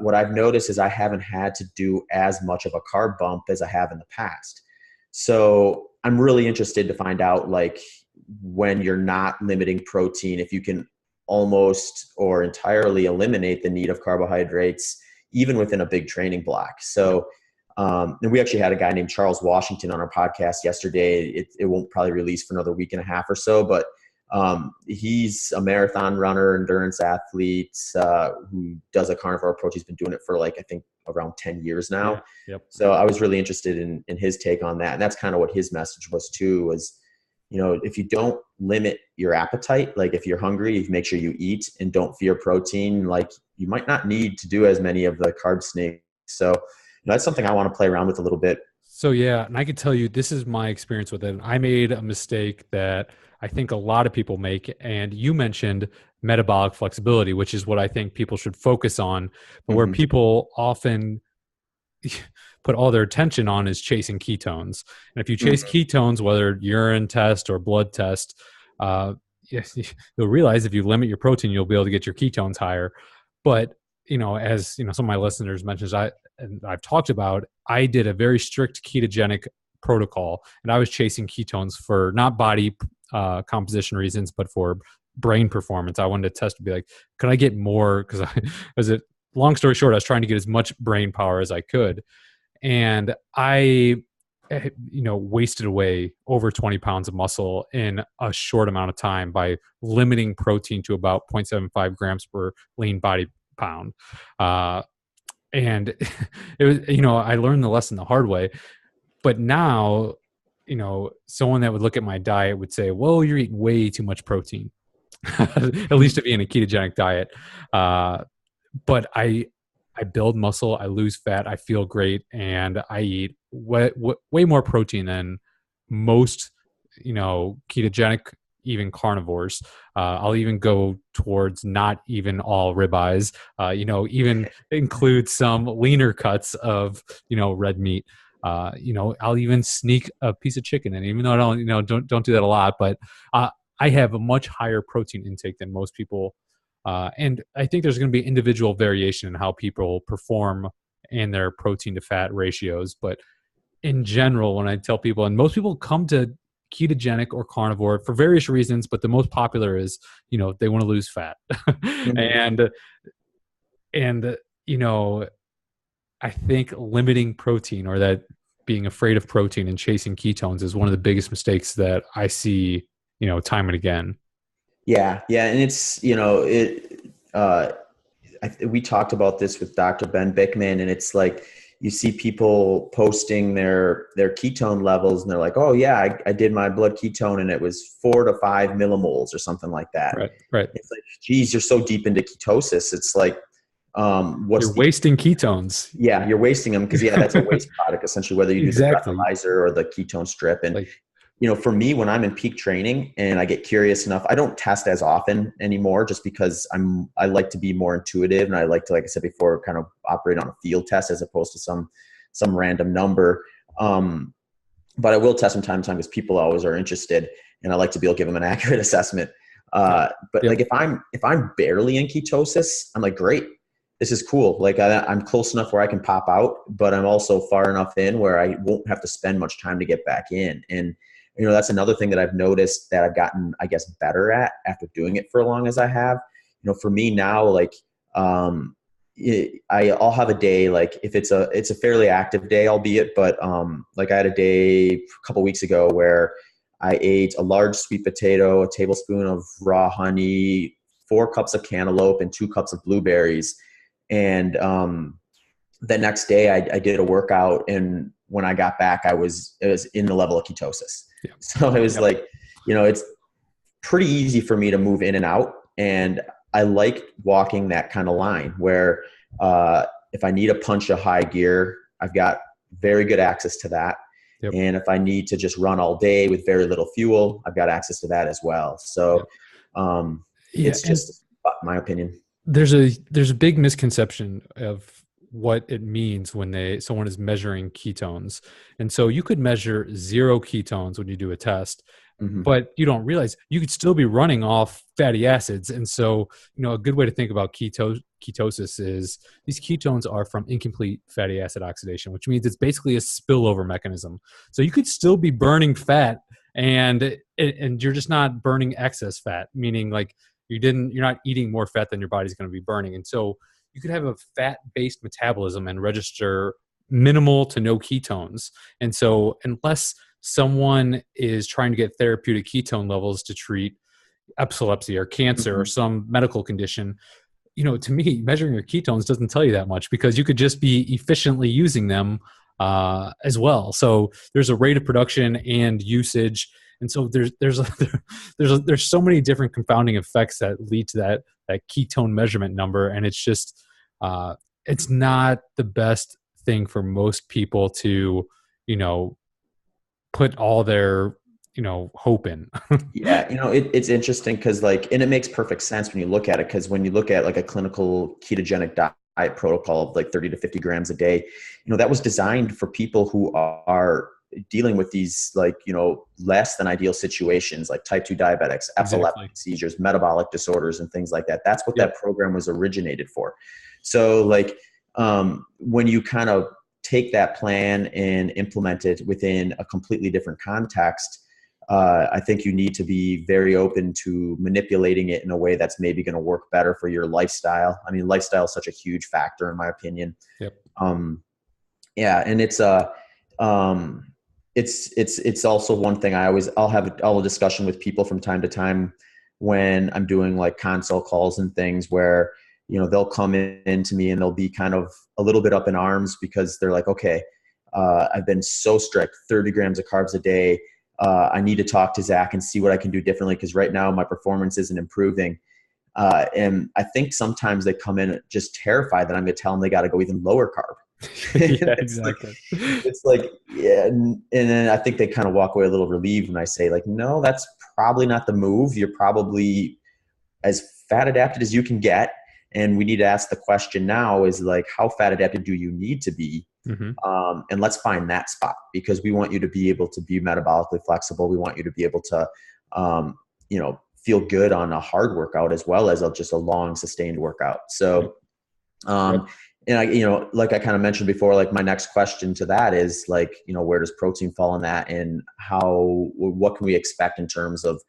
What I've noticed is I haven't had to do as much of a carb bump as I have in the past. So I'm really interested to find out, like, when you're not limiting protein, if you can almost or entirely eliminate the need of carbohydrates, even within a big training block. So, and we actually had a guy named Charles Washington on our podcast yesterday. It won't probably release for another week and a half or so, but he's a marathon runner, endurance athlete, who does a carnivore approach. He's been doing it for like, I think around 10 years now. Yeah. Yep. So I was really interested in his take on that. And that's kind of what his message was too, was, if you don't limit your appetite, like if you're hungry, you make sure you eat and don't fear protein, like you might not need to do as many of the carb snakes. So that's something I want to play around with a little bit. So yeah, and I can tell you, this is my experience with it. I made a mistake that I think a lot of people make. And you mentioned metabolic flexibility, which is what I think people should focus on, but where people often put all their attention on is chasing ketones. And if you chase ketones, whether urine test or blood test, you'll realize if you limit your protein, you'll be able to get your ketones higher. But, as some of my listeners mentioned, I've talked about, I did a very strict ketogenic protocol, and I was chasing ketones for not body composition reasons, but for brain performance. I wanted to test to be like, could I get more? Because long story short, I was trying to get as much brain power as I could. And I, wasted away over 20 pounds of muscle in a short amount of time by limiting protein to about 0.75 grams per lean body pound. And it was, I learned the lesson the hard way. But now, someone that would look at my diet would say, well, you're eating way too much protein, at least to be in a ketogenic diet. But I build muscle, I lose fat, I feel great, and I eat way more protein than most, ketogenic, even carnivores. I'll even go towards not even all ribeyes, even include some leaner cuts of, red meat. I'll even sneak a piece of chicken in, even though I don't do that a lot, but I have a much higher protein intake than most people. And I think there's going to be individual variation in how people perform in their protein to fat ratios. But in general, when I tell people, and most people come to ketogenic or carnivore for various reasons, but the most popular is, they want to lose fat. And I think limiting protein, or that being afraid of protein and chasing ketones, is one of the biggest mistakes that I see, time and again. Yeah. And it's, we talked about this with Dr. Ben Bickman, and it's like, you see people posting their ketone levels and they're like, oh yeah, I did my blood ketone and it was 4 to 5 millimoles or something like that. Right. Right. It's like, geez, you're so deep into ketosis. It's like, You're wasting ketones. yeah, you're wasting them because that's a waste product essentially, whether you do the Exactly. breathalyzer or the ketone strip. And, Like, for me, when I'm in peak training and I get curious enough, I don't test as often anymore just because I like to be more intuitive. And I like to, like I said before, kind of operate on a field test as opposed to some random number. But I will test from time to time because people always are interested and I like to be able to give them an accurate assessment. But like if I'm barely in ketosis, I'm like, great, this is cool. Like I'm close enough where I can pop out, but I'm also far enough in where I won't have to spend much time to get back in. And, that's another thing that I've noticed that I've gotten, I guess, better at after doing it for as long as I have. For me now, like, I'll have a day, like if it's a fairly active day, albeit, but like I had a day a couple weeks ago where I ate a large sweet potato, a tablespoon of raw honey, 4 cups of cantaloupe, and 2 cups of blueberries. And the next day I did a workout, and when I got back, it was in the level of ketosis. Yeah. So it was like, it's pretty easy for me to move in and out. And I like walking that kind of line where if I need a punch of high gear, I've got very good access to that. Yep. And if I need to just run all day with very little fuel, I've got access to that as well. So it's just my opinion. There's a big misconception of what it means when someone is measuring ketones. And so you could measure 0 ketones when you do a test, but you don't realize you could still be running off fatty acids. And so, a good way to think about ketosis is these ketones are from incomplete fatty acid oxidation, which means it's basically a spillover mechanism. So you could still be burning fat and you're just not burning excess fat, meaning like you're not eating more fat than your body's going to be burning. And so you could have a fat-based metabolism and register minimal to no ketones. And so unless someone is trying to get therapeutic ketone levels to treat epilepsy or cancer or some medical condition, to me, measuring your ketones doesn't tell you that much because you could just be efficiently using them as well. So there's a rate of production and usage. And so there's so many different confounding effects that lead to that ketone measurement number. And it's just, it's not the best thing for most people to, put all their, hope in. Yeah. It's interesting because and it makes perfect sense when you look at it. Cause when you look at like a clinical ketogenic diet protocol of like 30 to 50 grams a day, that was designed for people who are dealing with these less than ideal situations like type 2 diabetics, epileptic seizures, metabolic disorders, and things like that. That's what that program was originated for. So when you kind of take that plan and implement it within a completely different context, I think you need to be very open to manipulating it in a way that's maybe going to work better for your lifestyle. I mean, lifestyle is such a huge factor in my opinion. Yep. And it's also one thing I'll have a discussion with people from time to time when I'm doing like consult calls and things where, they'll come in to me and they'll be kind of a little bit up in arms because they're like, okay, I've been so strict, 30 grams of carbs a day. I need to talk to Zach and see what I can do differently because right now my performance isn't improving. And I think sometimes they come in just terrified that I'm going to tell them they got to go even lower carb. Yeah, exactly. It's like, yeah. And then I think they kind of walk away a little relieved when I say like, no, that's probably not the move. You're probably as fat adapted as you can get. And we need to ask the question now is like, how fat adapted do you need to be? And let's find that spot because we want you to be able to be metabolically flexible. We want you to be able to, feel good on a hard workout as well as just a long sustained workout. So, and I, like I kind of mentioned before, like my next question to that is like, where does protein fall in that and what can we expect in terms of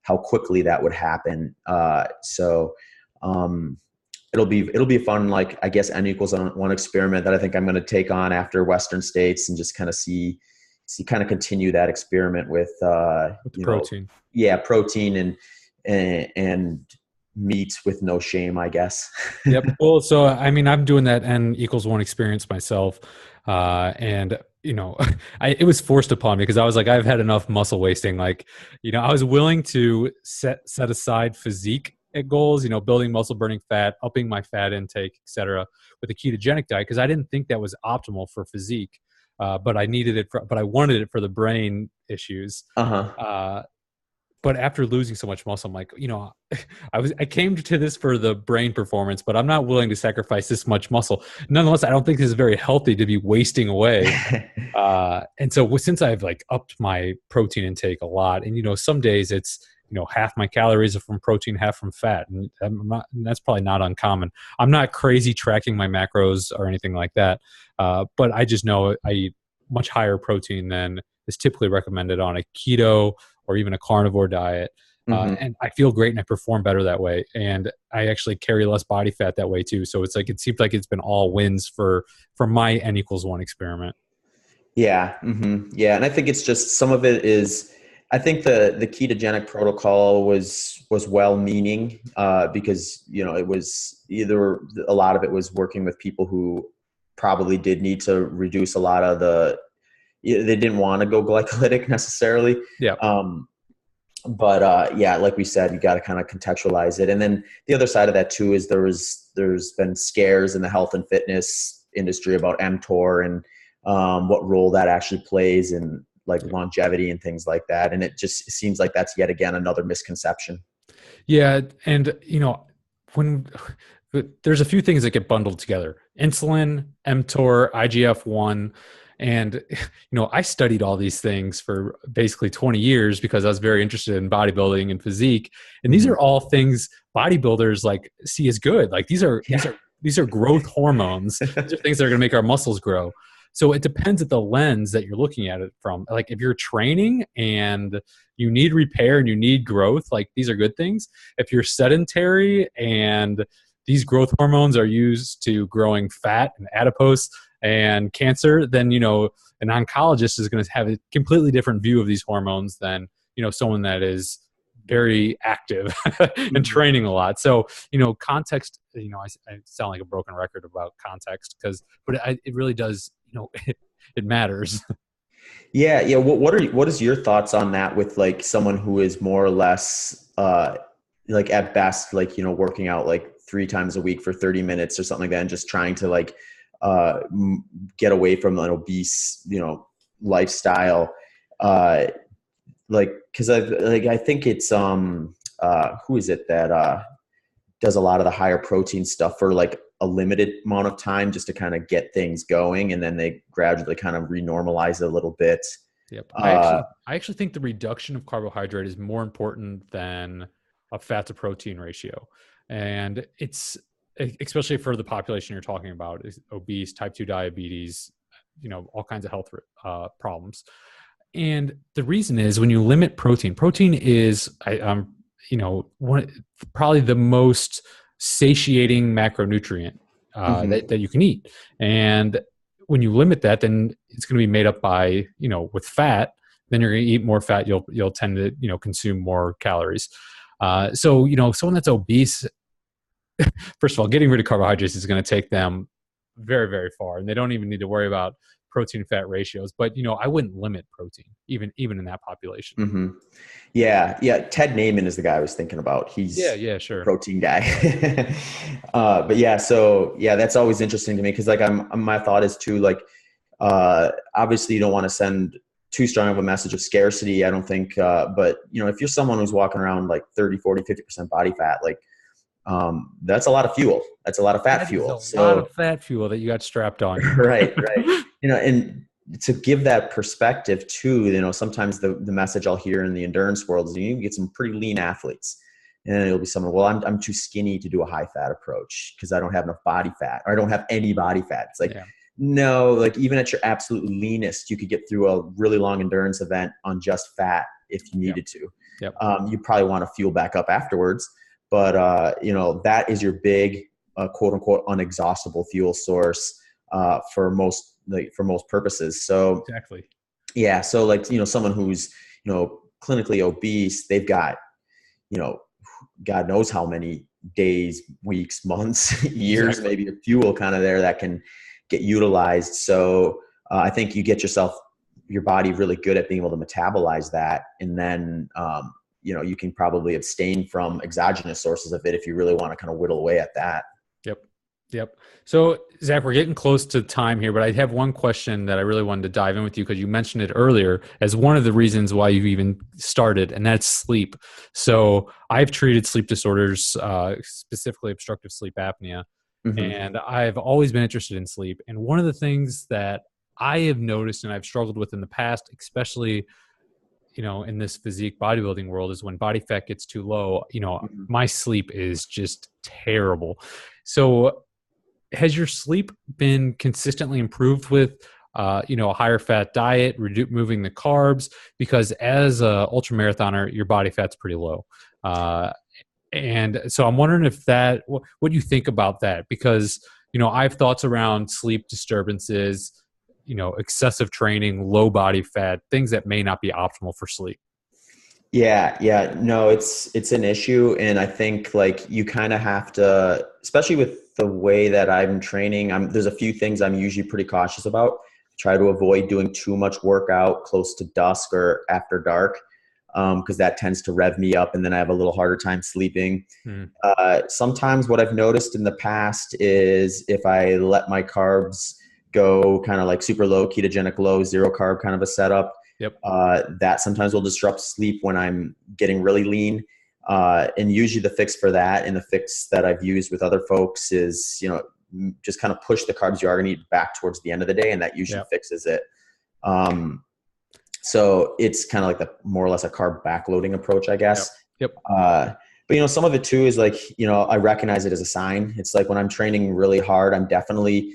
how quickly that would happen? It'll be fun, like I guess N equals 1 experiment that I think I'm going to take on after Western States and just kind of kind of continue that experiment with protein. Protein and meat with no shame, I guess. Yep. Well, so I mean, I'm doing that N=1 experience myself, and it was forced upon me because I was like, I've had enough muscle wasting. Like, I was willing to set aside physique at goals, building muscle, burning fat, upping my fat intake, etc., with a ketogenic diet because I didn't think that was optimal for physique, but I needed it, but I wanted it for the brain issues. Uh-huh. But after losing so much muscle, I'm like, I came to this for the brain performance, but I'm not willing to sacrifice this much muscle. Nonetheless, I don't think this is very healthy to be wasting away. And so since I've like upped my protein intake a lot, and some days it's half my calories are from protein, half from fat, and and that's probably not uncommon. I'm not crazy tracking my macros or anything like that, but I just know I eat much higher protein than is typically recommended on a keto or even a carnivore diet. Mm-hmm. And I feel great and I perform better that way. And I actually carry less body fat that way too. So it's like, it seems like it's been all wins for my N=1 experiment. Yeah. Mm-hmm. Yeah. And I think it's just, some of it is, I think the ketogenic protocol was well-meaning, because, it was either, a lot of it was working with people who probably did need to reduce a lot of they didn't want to go glycolytic necessarily. Yeah. But yeah, like we said, you got to kind of contextualize it. And then the other side of that too is there's been scares in the health and fitness industry about mTOR and what role that actually plays in like longevity and things like that. And it just seems like that's yet again another misconception. Yeah. And, when there's a few things that get bundled together: insulin, mTOR, IGF-1. And, I studied all these things for basically 20 years because I was very interested in bodybuilding and physique. And these are all things bodybuilders like see as good. Like these are growth hormones. These are things that are going to make our muscles grow. So it depends at the lens that you're looking at it from. Like if you're training and you need repair and you need growth, like these are good things. If you're sedentary and these growth hormones are used to growing fat and adipose and cancer, then an oncologist is going to have a completely different view of these hormones than someone that is very active and training a lot. So context. I sound like a broken record about context but it really does. It matters. Yeah. Yeah. What is your thoughts on that with like someone who is more or less, like at best, like, working out like 3 times a week for 30 minutes or something like that, and just trying to like, get away from an obese, lifestyle. Like, cause I think it's, who is it that, does a lot of the higher protein stuff for like a limited amount of time just to kind of get things going. And then they gradually kind of renormalize it a little bit. Yep. I actually think the reduction of carbohydrate is more important than a fat to protein ratio. And it's especially for the population you're talking about, is obese, type 2 diabetes, all kinds of health problems. And the reason is when you limit protein is probably the most satiating macronutrient that you can eat. And when you limit that, then it's going to be made up by, with fat. Then you're going to eat more fat. You'll tend to, consume more calories. So, someone that's obese, first of all, getting rid of carbohydrates is going to take them very, very far. And they don't even need to worry about protein fat ratios. But, I wouldn't limit protein even in that population. Mm-hmm. Yeah. Yeah. Ted Naiman is the guy I was thinking about. He's yeah, a sure. protein guy. But yeah, so yeah, that's always interesting to me. Cause like my thought is too, like, obviously you don't want to send too strong of a message of scarcity. I don't think, but if you're someone who's walking around like 30, 40, 50% body fat, like, that's a lot of fuel. That's a lot of fat fuel. A lot of fat fuel that you got strapped on you. Right. And to give that perspective too, sometimes the message I'll hear in the endurance world is you can get some pretty lean athletes, and it'll be someone, well, I'm too skinny to do a high fat approach because I don't have enough body fat, or I don't have any body fat. It's like, no, like even at your absolute leanest, you could get through a really long endurance event on just fat if you needed to. Yep. You probably want to fuel back up afterwards, but that is your big quote unquote unexhaustible fuel source for most purposes. So exactly. Yeah. So like, someone who's, clinically obese, they've got, God knows how many days, weeks, months, years, Exactly. maybe a fuel kind of there that can get utilized. So I think you get your body really good at being able to metabolize that. And then, you can probably abstain from exogenous sources of it if you really want to kind of whittle away at that. Yep. Yep. So, Zach, we're getting close to time here, but I have one question that I really wanted to dive in with you because you mentioned it earlier as one of the reasons why you even started, and that's sleep. So, I've treated sleep disorders, specifically obstructive sleep apnea, Mm-hmm. and I've always been interested in sleep. And one of the things that I have noticed and I've struggled with in the past, especially in this physique bodybuilding world, is when body fat gets too low, Mm-hmm. my sleep is just terrible. So has your sleep been consistently improved with a higher fat diet, removing the carbs? Because as a ultra marathoner, your body fat's pretty low. And so I'm wondering if what do you think about that? Because, I have thoughts around sleep disturbances, excessive training, low body fat, things that may not be optimal for sleep. Yeah, yeah. No, it's an issue. And I think like you kind of have to, especially with the way that I'm training, there's a few things I'm usually pretty cautious about. Try to avoid doing too much workout close to dusk or after dark, because that tends to rev me up and then I have a little harder time sleeping. Mm, Sometimes what I've noticed in the past is if I let my carbs go kind of like super low, ketogenic low, zero carb kind of a setup, yep. that sometimes will disrupt sleep when I'm getting really lean. And usually the fix for that, and the fix that I've used with other folks, is, just kind of push the carbs you are going to eat back towards the end of the day. And that usually Yep. fixes it. So it's kind of like more or less a carb backloading approach, I Yep. guess. Yep. But some of it too is like, I recognize it as a sign. It's like when I'm training really hard, I'm definitely,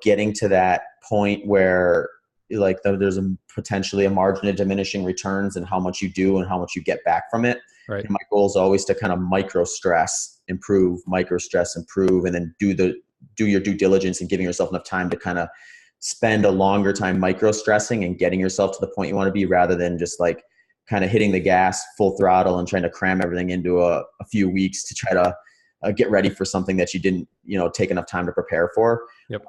getting to that point where like there's potentially a margin of diminishing returns and how much you do and how much you get back from it. Right. And my goal is always to kind of micro stress improve, and then do your due diligence and giving yourself enough time to kind of spend a longer time micro stressing and getting yourself to the point you want to be, rather than just like kind of hitting the gas full throttle and trying to cram everything into a few weeks to try to get ready for something that you didn't, take enough time to prepare for. Yep.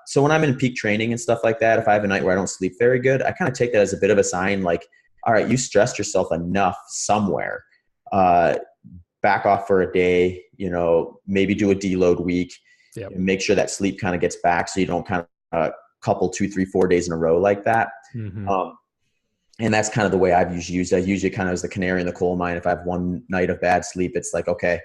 So when I'm in peak training and stuff like that, if I have a night where I don't sleep very good, I kind of take that as a bit of a sign, like, all right, you stressed yourself enough somewhere. Back off for a day, maybe do a deload week, Yep. and make sure that sleep kind of gets back so you don't kind of couple 2, 3, 4 days in a row like that. Mm-hmm. And that's kind of the way I've usually used it. I use it kind of as the canary in the coal mine. If I have one night of bad sleep, it's like, okay,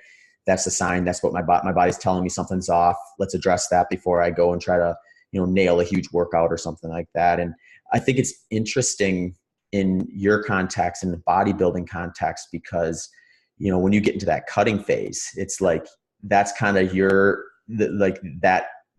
that's a sign. That's what my body's telling me something's off. Let's address that before I go and try to, nail a huge workout or something like that. And I think it's interesting in your context, in the bodybuilding context, because, when you get into that cutting phase, it's like, that's kind of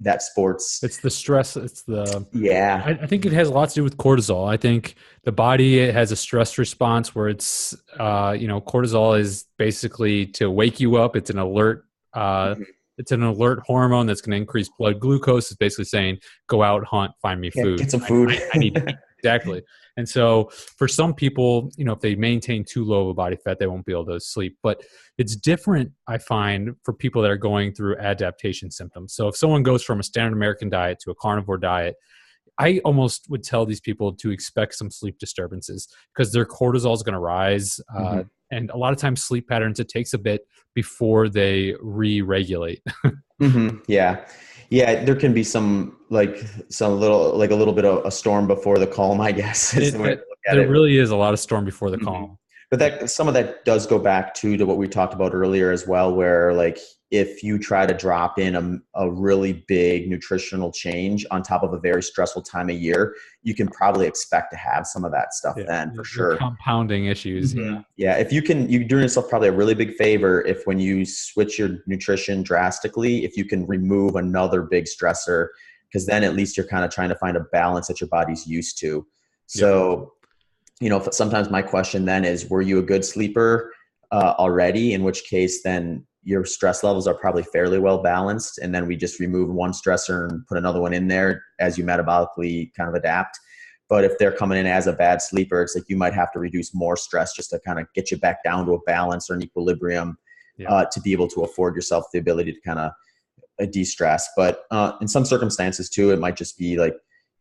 that sports. It's the stress. It's the, Yeah. I think it has a lot to do with cortisol. I think the body, it has a stress response where it's, cortisol is basically to wake you up. It's an alert, Mhm. it's an alert hormone that's going to increase blood glucose. It's basically saying, go out, hunt, find me food. Get some food. I need to eat. Exactly. And so for some people, if they maintain too low of a body fat, they won't be able to sleep. But it's different, I find, for people that are going through adaptation symptoms. So if someone goes from a standard American diet to a carnivore diet, I almost would tell these people to expect some sleep disturbances because their cortisol is going to rise. Mhm. And a lot of times sleep patterns, it takes a bit before they re-regulate. Yeah. Yeah. There can be a little bit of a storm before the calm, I guess, is the way to look at There it. really is a lot of storm before the Mhm. calm. But that some of that does go back to what we talked about earlier as well, where like if you try to drop in a really big nutritional change on top of a very stressful time of year, you can probably expect to have some of that stuff Yeah, then for you're sure. compounding issues. Yeah. Yeah, if you're doing yourself probably a really big favor if when you switch your nutrition drastically, if you can remove another big stressor, because then at least you're kind of trying to find a balance that your body's used to. Yep. So, sometimes my question then is, were you a good sleeper already? In which case, then your stress levels are probably fairly well balanced. And then we just remove one stressor and put another one in there as you metabolically kind of adapt. But if they're coming in as a bad sleeper, it's like you might have to reduce more stress just to kind of get you back down to a balance or an equilibrium. Yeah. to be able to afford yourself the ability to kind of de-stress. But in some circumstances too, it might just be like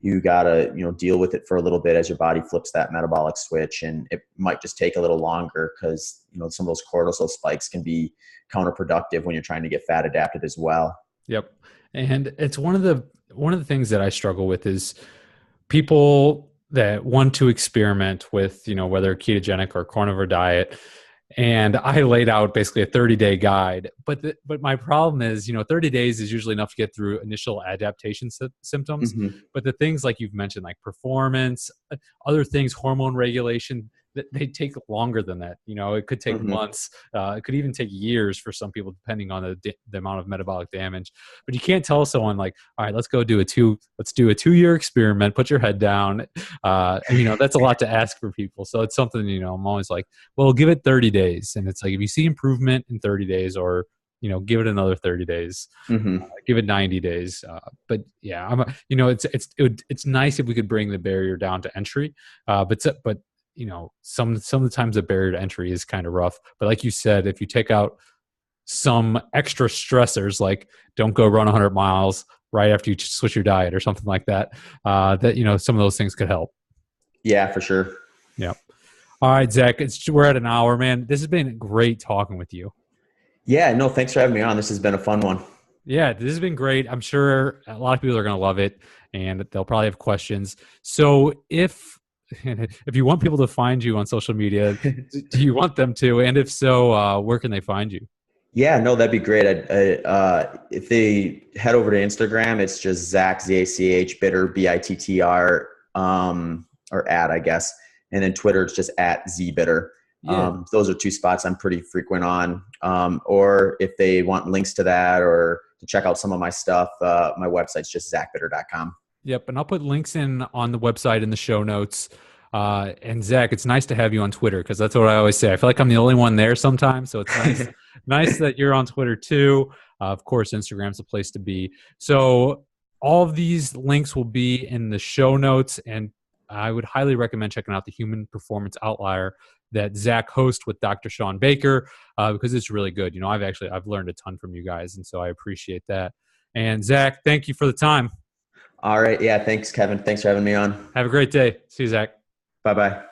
you gotta, deal with it for a little bit as your body flips that metabolic switch, and it might just take a little longer because some of those cortisol spikes can be counterproductive when you're trying to get fat adapted as well. Yep. And it's one of the things that I struggle with is people that want to experiment with, whether ketogenic or carnivore diet. And I laid out basically a 30-day guide, but my problem is, 30 days is usually enough to get through initial adaptation symptoms. Mm-hmm. But the things like you've mentioned, like performance, other things, hormone regulation, they take longer than that. It could take Mm-hmm. months. It could even take years for some people, depending on the amount of metabolic damage. But you can't tell someone like, all right, let's do a 2-year experiment. Put your head down. That's a lot to ask for people. So it's something, I'm always like, well, give it 30 days. And it's like, if you see improvement in 30 days or, give it another 30 days, Mm-hmm. give it 90 days. But yeah, it's nice if we could bring the barrier down to entry. But some of the times the barrier to entry is kind of rough. But like you said, if you take out some extra stressors, like don't go run 100 miles right after you switch your diet or something like that, some of those things could help. Yeah, for sure. Yeah. All right, Zach, we're at an hour, man. This has been great talking with you. Yeah, no, thanks for having me on. This has been a fun one. Yeah, this has been great. I'm sure a lot of people are going to love it, and they'll probably have questions. So if you want people to find you on social media, do you want them to? And if so, where can they find you? Yeah, no, that'd be great. If they head over to Instagram, it's just Zach, Zach Bitter, Bittr, or at, I guess. And then Twitter, it's just at ZBitter. Yeah. Those are two spots I'm pretty frequent on. Or if they want links to that or to check out some of my stuff, my website's just zachbitter.com. Yep. And I'll put links in on the website in the show notes. And Zach, it's nice to have you on Twitter because that's what I always say. I feel like I'm the only one there sometimes. So it's nice, nice that you're on Twitter too. Of course, Instagram's the place to be. So all of these links will be in the show notes. And I would highly recommend checking out the Human Performance Outlier that Zach hosts with Dr. Shaun Baker because it's really good. I've learned a ton from you guys. And so I appreciate that. And Zach, thank you for the time. All right. Yeah. Thanks, Kevin. Thanks for having me on. Have a great day. See you, Zach. Bye-bye.